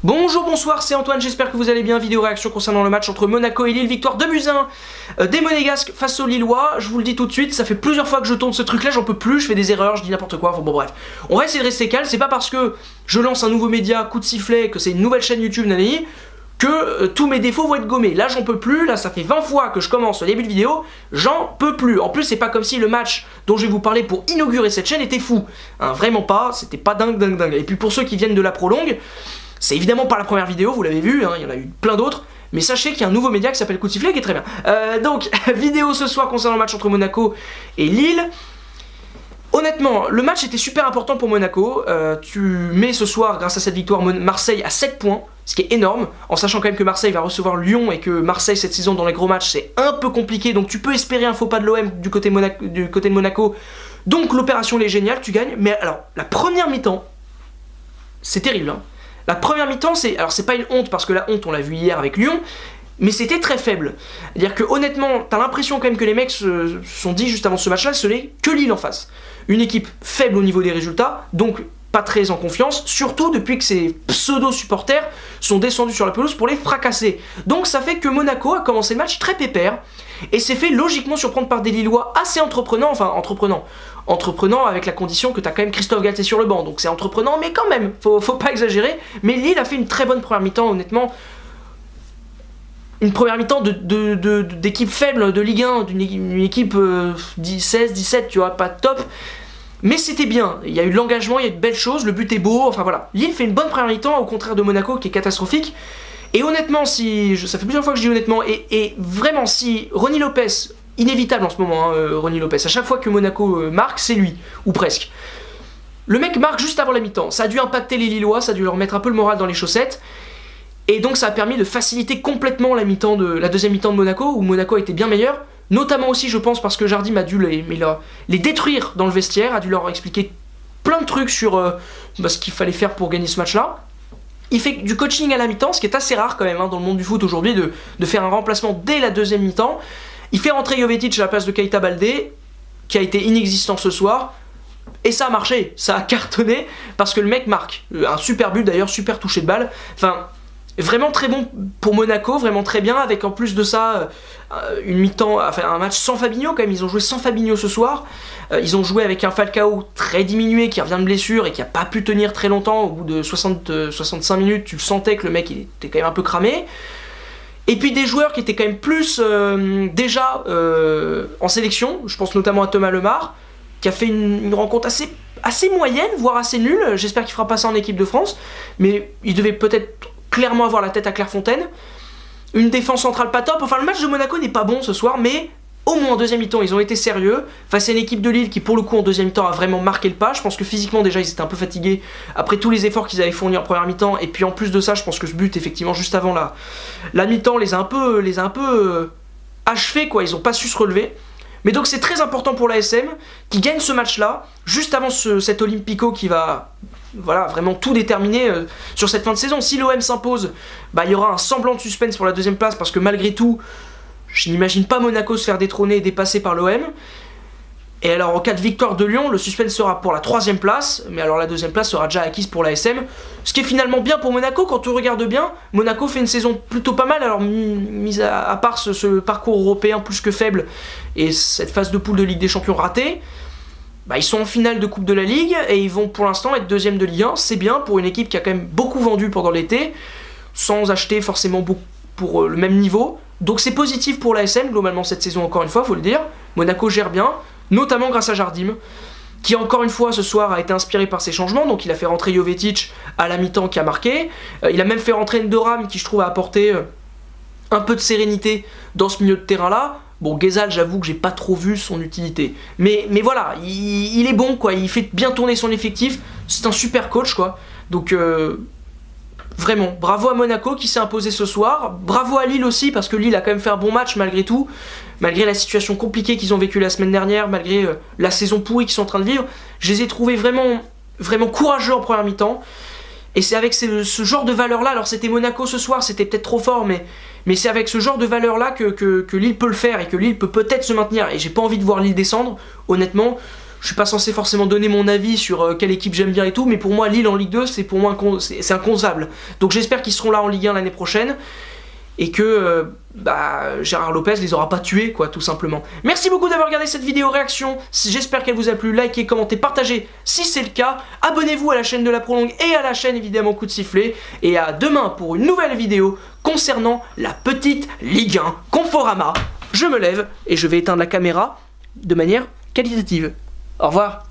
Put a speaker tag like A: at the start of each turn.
A: Bonjour, bonsoir, c'est Antoine, j'espère que vous allez bien. Vidéo réaction concernant le match entre Monaco et Lille, victoire 2-1 des Monégasques face aux Lillois. Je vous le dis tout de suite, ça fait plusieurs fois que je tourne ce truc là, j'en peux plus, je fais des erreurs, je dis n'importe quoi, enfin bon bref. On va essayer de rester calme, c'est pas parce que je lance un nouveau média, coup de sifflet, que c'est une nouvelle chaîne YouTube, nanani, que tous mes défauts vont être gommés. Là j'en peux plus, là ça fait 20 fois que je commence le début de vidéo, j'en peux plus. En plus c'est pas comme si le match dont je vais vous parler pour inaugurer cette chaîne était fou. Hein, vraiment pas, c'était pas dingue. Et puis pour ceux qui viennent de la prolongue, c'est évidemment pas la première vidéo, vous l'avez vu, hein, il y en a eu plein d'autres, mais sachez qu'il y a un nouveau média qui s'appelle Coup de sifflet qui est très bien. Donc, vidéo ce soir concernant le match entre Monaco et Lille. Honnêtement, le match était super important pour Monaco. Tu mets ce soir, grâce à cette victoire, Marseille à 7 points, ce qui est énorme, en sachant quand même que Marseille va recevoir Lyon et que Marseille cette saison dans les gros matchs c'est un peu compliqué, donc tu peux espérer un faux pas de l'OM du côté de Monaco. Donc l'opération elle est géniale, tu gagnes, mais alors la première mi-temps, c'est terrible, hein. La première mi-temps, alors c'est pas une honte parce que la honte on l'a vu hier avec Lyon, mais c'était très faible. C'est-à-dire que honnêtement, t'as l'impression quand même que les mecs se sont dit juste avant ce match-là, ce n'est que Lille en face. Une équipe faible au niveau des résultats, donc pas très en confiance, surtout depuis que ces pseudo-supporters sont descendus sur la pelouse pour les fracasser. Donc ça fait que Monaco a commencé le match très pépère, et s'est fait logiquement surprendre par des Lillois assez entreprenants, entreprenant avec la condition que t'as quand même Christophe Galtier sur le banc, donc c'est entreprenant mais quand même, faut pas exagérer. Mais Lille a fait une très bonne première mi-temps, honnêtement. Une première mi-temps d'équipe faible de Ligue 1, d'une équipe 16, 17, tu vois, pas top. Mais c'était bien, il y a eu de l'engagement, il y a eu de belles choses, le but est beau, enfin voilà. Lille fait une bonne première mi-temps, au contraire de Monaco qui est catastrophique. Et honnêtement, ça fait plusieurs fois que je dis honnêtement, et vraiment si Ronny Lopez, inévitable en ce moment, hein, Ronny Lopez, à chaque fois que Monaco marque, c'est lui, ou presque. Le mec marque juste avant la mi-temps, ça a dû impacter les Lillois, ça a dû leur mettre un peu le moral dans les chaussettes, et donc ça a permis de faciliter complètement la deuxième mi-temps de Monaco, où Monaco était bien meilleur, notamment aussi je pense parce que Jardim a dû les détruire dans le vestiaire, a dû leur expliquer plein de trucs sur ce qu'il fallait faire pour gagner ce match-là. Il fait du coaching à la mi-temps, ce qui est assez rare quand même hein, dans le monde du foot aujourd'hui, de faire un remplacement dès la deuxième mi-temps. Il fait rentrer Jovetic à la place de Keita Baldé, qui a été inexistant ce soir, et ça a marché, ça a cartonné, parce que le mec marque. Un super but d'ailleurs, super touché de balle. Enfin, vraiment très bon pour Monaco, vraiment très bien, avec en plus de ça, une mi-temps, enfin un match sans Fabinho quand même, ils ont joué sans Fabinho ce soir. Ils ont joué avec un Falcao très diminué qui revient de blessure et qui a pas pu tenir très longtemps. Au bout de 65 minutes, tu le sentais que le mec il était quand même un peu cramé. Et puis des joueurs qui étaient quand même plus déjà en sélection, je pense notamment à Thomas Lemar, qui a fait une rencontre assez moyenne, voire assez nulle. J'espère qu'il fera pas ça en équipe de France, mais il devait peut-être clairement avoir la tête à Clairefontaine. Une défense centrale pas top, enfin le match de Monaco n'est pas bon ce soir, mais au moins en deuxième mi-temps ils ont été sérieux, face à une équipe de Lille qui pour le coup en deuxième mi-temps a vraiment marqué le pas. Je pense que physiquement déjà ils étaient un peu fatigués après tous les efforts qu'ils avaient fournis en première mi-temps, et puis en plus de ça je pense que ce but effectivement juste avant la mi-temps les a un peu achevés quoi, ils ont pas su se relever. Mais donc c'est très important pour l'ASM qui gagne ce match là, juste avant cet Olympico qui va vraiment tout déterminer sur cette fin de saison. Si l'OM s'impose, il y aura un semblant de suspense pour la deuxième place, parce que malgré tout, je n'imagine pas Monaco se faire détrôner et dépasser par l'OM. Et alors en cas de victoire de Lyon, le suspense sera pour la troisième place, mais alors la deuxième place sera déjà acquise pour l'ASM. Ce qui est finalement bien pour Monaco, quand on regarde bien, Monaco fait une saison plutôt pas mal, alors mis à part ce parcours européen plus que faible, et cette phase de poule de Ligue des Champions ratée, ils sont en finale de Coupe de la Ligue, et ils vont pour l'instant être deuxième de Ligue 1, c'est bien pour une équipe qui a quand même beaucoup vendu pendant l'été, sans acheter forcément beaucoup pour le même niveau. Donc c'est positif pour l'ASM, globalement cette saison encore une fois, faut le dire. Monaco gère bien, notamment grâce à Jardim, qui encore une fois ce soir a été inspiré par ses changements. Donc il a fait rentrer Jovetic à la mi-temps qui a marqué, il a même fait rentrer Ndoram qui je trouve a apporté un peu de sérénité dans ce milieu de terrain là. Bon, Ghezal, j'avoue que j'ai pas trop vu son utilité, mais voilà, il est bon quoi, il fait bien tourner son effectif, c'est un super coach quoi. Donc vraiment, bravo à Monaco qui s'est imposé ce soir, bravo à Lille aussi, parce que Lille a quand même fait un bon match malgré tout, malgré la situation compliquée qu'ils ont vécue la semaine dernière, malgré la saison pourrie qu'ils sont en train de vivre. Je les ai trouvés vraiment courageux en première mi-temps, et c'est avec ce genre de valeur là, alors c'était Monaco ce soir, c'était peut-être trop fort, mais c'est avec ce genre de valeur là que Lille peut le faire, et que Lille peut peut-être se maintenir, et j'ai pas envie de voir Lille descendre, honnêtement. je suis pas censé forcément donner mon avis sur quelle équipe j'aime bien et tout, mais pour moi Lille en Ligue 2 c'est pour moi c'est inconcevable. Donc j'espère qu'ils seront là en Ligue 1 l'année prochaine et que Gérard Lopez les aura pas tués quoi, tout simplement. Merci beaucoup d'avoir regardé cette vidéo réaction, j'espère qu'elle vous a plu, likez, commentez, partagez si c'est le cas, abonnez-vous à la chaîne de la Prolongue et à la chaîne évidemment Coup de Sifflet, et à demain pour une nouvelle vidéo concernant la petite Ligue 1 Conforama. Je me lève et je vais éteindre la caméra de manière qualitative. Au revoir.